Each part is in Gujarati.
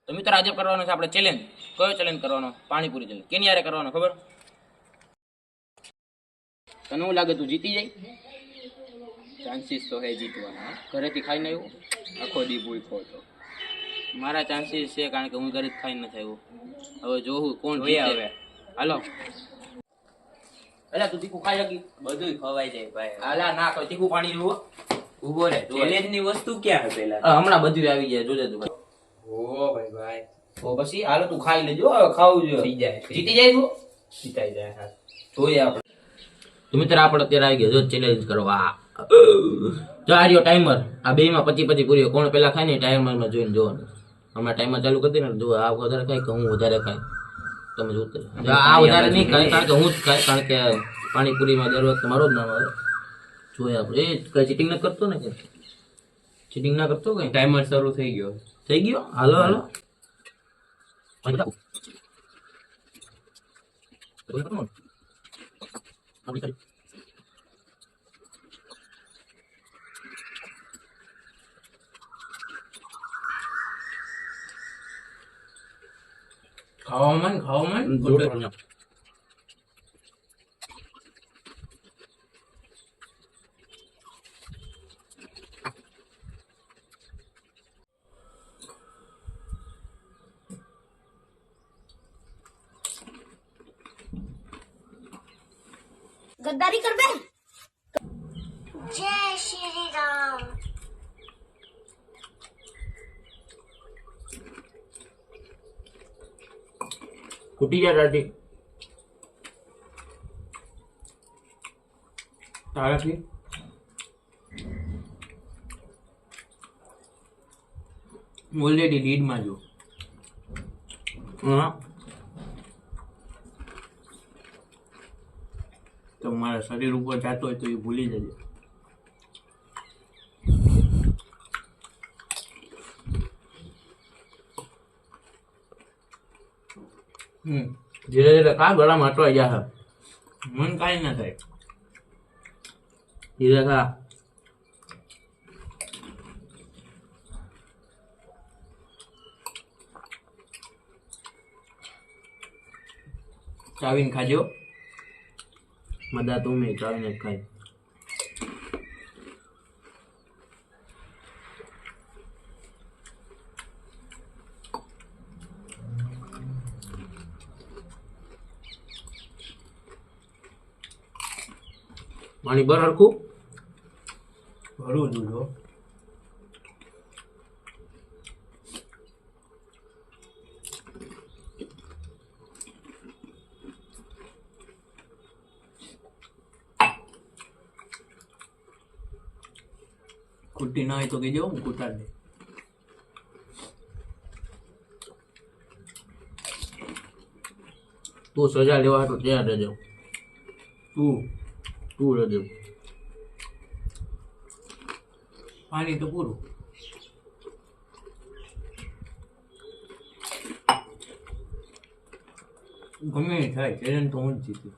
તો મિત્રો આજે કરવાનો છે આપણે ચેલેન્જ. કયો ચેલેન્જ કરવાનો? પાણીપુરી ચેલેન્જ. કેની યારે કરવાનો ખબર? તને શું લાગે તું જીતી જાય? ચાન્સીસ તો હે જીતવાના. ઘરેથી ખાઈને આવ્યો આખો દી ભૂખ્યો હતો. મારા ચાન્સીસ છે કારણ કે હું ઘરે જ ખાઈને નથી આવ્યો. હવે જોવું કોણ જીતે. હવે હાલો. અલા તું તીખું ખાઈ શકી? બધું ખવાઈ જાય ભાઈ. હાલા ના કોઈ તીખું પાણી જુઓ. ઉભો રે, ચેલેન્જ ની વસ્તુ ક્યાં છે પેલા? હમણાં બધું આવી જાય જોજે તું. ઓ ભાઈ તો પછી હાલો તું ખાઈ લેજો. હવે ખાવું જોઈએ. થઈ જાય. જીતી જાય તું? જીતાઈ જાય. હા જોઈએ આપણે. તો મિત્ર આપણે અત્યારે આવી ગયા જો ચેલેન્જ કરવા. જો આ રહ્યો ટાઈમર. આ બે માં 25 પૂરી. કોણ પેલા ખાય ને ટાઈમરમાં જોઈને જોવાનું. હમણાં ટાઈમર ચાલુ કરી દે ને જો આ વધારે ખાય કે હું વધારે ખાય તમે જોતો. આ વધારે નહીં ખાય કારણ કે હું જ ખાય કારણ કે પાણીપુરીમાં દર વખતે મારો જ નામ આવે. જોઈએ આપણે એ કઈ ચીટિંગ ના કરતો ને કે ચીટિંગ ના કરતો કઈ. ટાઈમર શરૂ થઈ ગયો. થઈ ગયો? હાલો હાલો. ખાવામાં गद्दारी कर बे। जय श्री राम। कुटिया डाटी ताराથી ઓલરેડી લીડ માં જો. હા તો મારા શરીર ઉપર જાતો હોય તો એ ભૂલી જજો. ધીરે ધીરે કા ગળામાં અટવાઈ જાય. મન કાંઈ ના થાય. ધીરે ખા. ચાવીને ખાજો. મદા તું મેં ચાવીને ખાય. પાણી બર હરખું ભરવું જોજો. કુટ્ટી ના હોય તો કહેજો હું કુટાડ દે. તું સજા લેવા તો ત્યાં રહેજો. તું રહેજો. પાણી તો પૂરું. ગમે એ થાય ચેલેન્જ તો હું જ જીતું.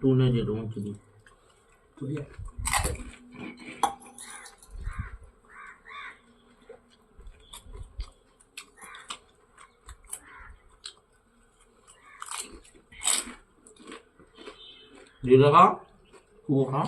તું ને જે હું જીતું. Dito ka? Kuha?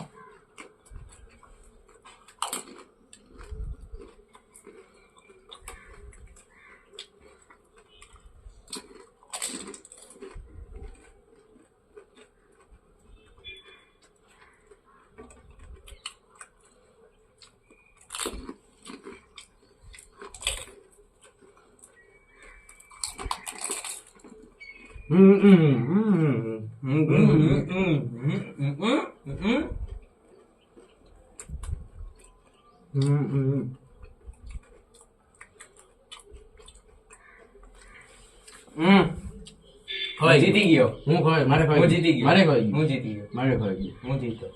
હવે જીતી ગયો. હું ખવાય મારે ખવાય. હું જીતી ગયો. મારે ખવાય. હું જીતી ગયો. મારે ખવાય ગયું. હું જીતો.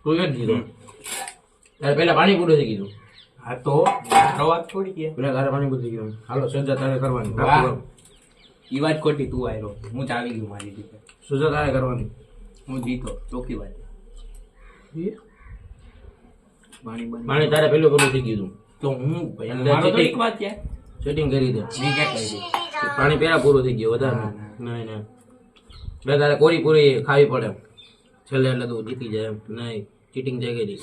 તું જ જીતો. તારે પહેલા પાણી પૂરું થઈ ગયું. હા તો મારો વાત છોડી ગયા. પેલા તારે પાણી પૂરું થઈ ગયું. હાલો સજા તારે કરવાની. વાહ. ઈ વાત ખોટી. તું આવ્યો. હું જ આવી ગયું મારી રીતે. સજા તારે કરવાની. હું જીતો. ચોખ્ખી વાત. પાણી તારે પેલું પેલું થઈ ગયું તો હું ભાઈ એટલે મારો તો cheating. એક વાત છે સેટિંગ કરી દે મેં ક્યાં કરી પાણી પેલા પૂરું થઈ ગયું વધારે નહીં નહીં એટલે તારે કોરી પૂરી ખાવી પડે છેલ્લે એટલે તું જીતી જાય એમ નહીં ચીટિંગ જે કરી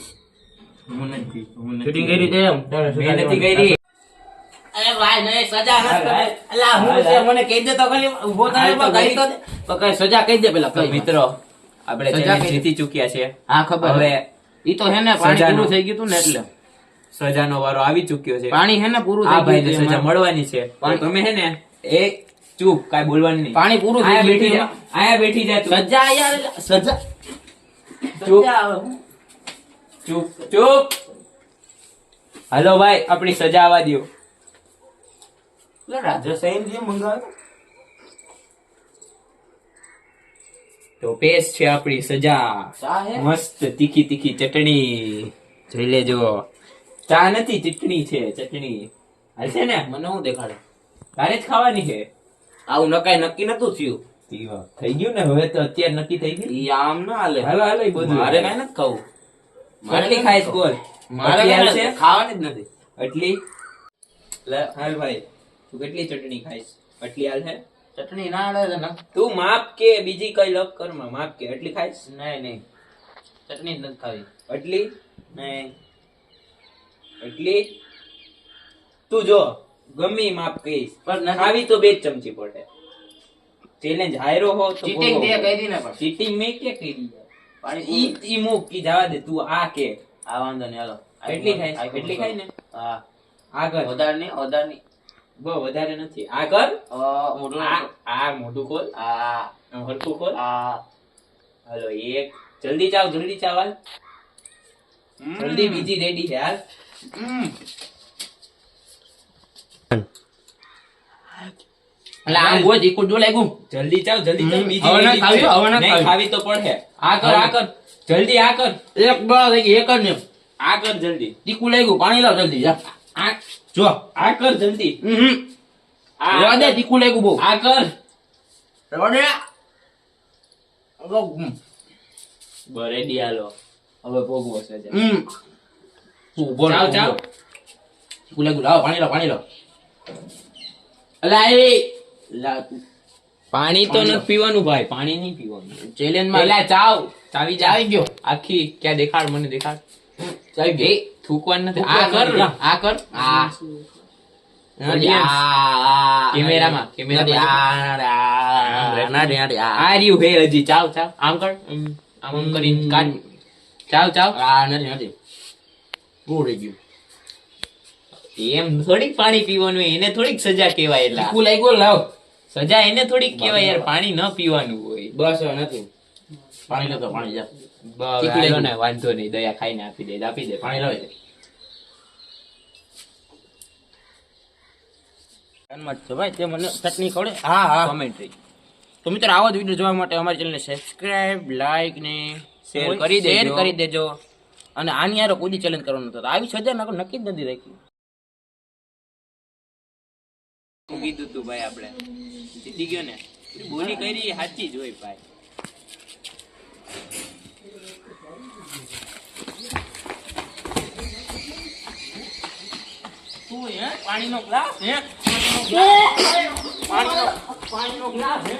હું નથી ચીટિંગ કરી દે એમ તારે મેં નથી કરી અરે ભાઈ નહીં સજા નથી કરી. અલા હું છે મને કહી દે તો ખાલી ઊભો થાય હા, તો કહી તો દે તો કઈ સજા કહી દે પેલા તો કઈ મિત્રો આપણે સજા challenge કરી. જીતી ચૂક્યા છે હા ખબર હવે હવે ઈ તો હે ને પાણી સજાનો. પૂરું થઈ ગયું તું ને એટલે સજાનો વારો આવી ચૂક્યો છે પાણી હે ને પૂરું આ થઈ ભાઈને ગયું સજા એમાં. મળવાની છે પાણી- તો તમે હે ને એક ચૂપ કાઈ બોલવાનું નહીં પાણી પૂરું થઈ આયા ગયું બેઠી એમાં. જા આયા બેઠી જા તું. સજા યાર સજા ચૂપ. સજા આવે. ચૂપ ચૂપ હાલો ભાઈ આપણી સજા આવવા દ્યો એટલે રાજા જે મંગાવ્યો તો પેશ છે આપણી સજા ચા હે મસ્ત તીખી તીખી ચટણી જોઈ લેજો ચા નથી ચટણી છે ચટણી હાલશે ને મને હું દેખાડે તારે જ ખાવાની છે આવું નકાઈ નક્કી નતું થયું થઈ ગયું ને હવે તો અત્યારે નક્કી થઈ ગયું ઈ આમ ના હાલે હાલો હાલો ઈ બધું મારે કઈ નથી ખાવું કેટલી ખાઈશ બોલ મારે આટલી કઈ હાલશે? નથી, ખાવાની જ નથી આટલી લે હાલ ભાઈ તું કેટલી ચટણી ખાઈશ આટલી હાલ છે ચટણી ના હાલે ને તું માપ કે બીજી કઈ લપ કર માં માપ કે આટલી ખાઈશ નહીં નહીં ચટણી જ નથી ખાવી આટલી નહીં આટલી તું જો ગમે ઈ માપ કહીશ પણ નથી. ખાવી તો 2 જ ચમચી પડે ચેલેન્જ હાયરો હો તો ચીટિંગ તે કહી દી ને પણ ચીટિંગ મેં કે કરી પાણી ઈ મૂક કી જવા દે તું આ કે આ વાંધો નહીં હાલો એટલી ખાઈશ એટલી ખાઈ ને હા આગળ વધારે નહીં બહુ વધારે નથી આગળ મોટું આ મોઢું ખોલ આ આમ હરખું ખોલ આ હાલો એક જલ્દી ચાવ હાલ જલ્દી બીજી રેડી છે હાલ એટલે આમ ગોજ ઈકું જો લાગ્યું જલ્દી ચાવ બીજી હવે ના ready ખાવી છે. તો, હવે ના નહીં, ખાવી. ખાવી તો પડે આ કર જલ્દી આ કર એક બળ થઈ ગઈ એક જ ને આ કર જલ્દી તીખું લાગ્યું પાણી લાવ જલ્દી જા આ જો આ કર જલ્દી આ રેવા દે કર. તીખું લાગ્યું બહુ આ કર રેવા દે રેડી હાલો હવે ભોગવો છે જા. તું બોલ ચાવ. તીખું લાગ્યું લાવ પાણી લાવ અલા એ લા તું પાણી તો પાણી નથી લો. પીવાનું ભાઈ પાણી નહીં પીવાનું ચેલેન્જ માં પેલા ચાવી જા આવી ગયો આખી ક્યાં દેખાડ મને દેખાડ ચાવી ગયો થૂકવાનું નથી થૂકવાનું નથી. આ કર આ કેમેરામાં આ રહ્યું હે હજી ચાવ આમ કર આમ કરીને કાઢ ચાવ એમ થોડીક પાણી પીવાનું હોય એને થોડીક સજા કહેવાય એટલે તીખું લાગ્યું લાવ સજા એને થોડીક કહેવાય યાર પાણી ન પીવાનું હોય બસ હવે નથી પાણી લેતો પાણી જા બસ ચીકુ હાલો લાગ્યું. ને વાંધો નહીં દયા ખાઈને આપી દે પાણી લાવ ભાઈ તે મને ચટણી ખવડે હા હા કોમેન્ટ્રી તો મિત્રો આવા જ વિડીયો જોવા માટે અમારી ચેનલને સબસ્ક્રાઇબ લાઈક ને Share કરી દેજો. શેર કરી દેજો અને આની યાર કોઈ ચેલેન્જ કરવાનું નથી આવી સજા નક્કી જ નથી રાખી કીધું તું ભાઈ આપણે જીતી ગયો ને બોલી કરી એ સાચી જ હોય ભાઈ તું હે પાણીનો ગ્લાસ હે પાણીનો ગ્લાસ હે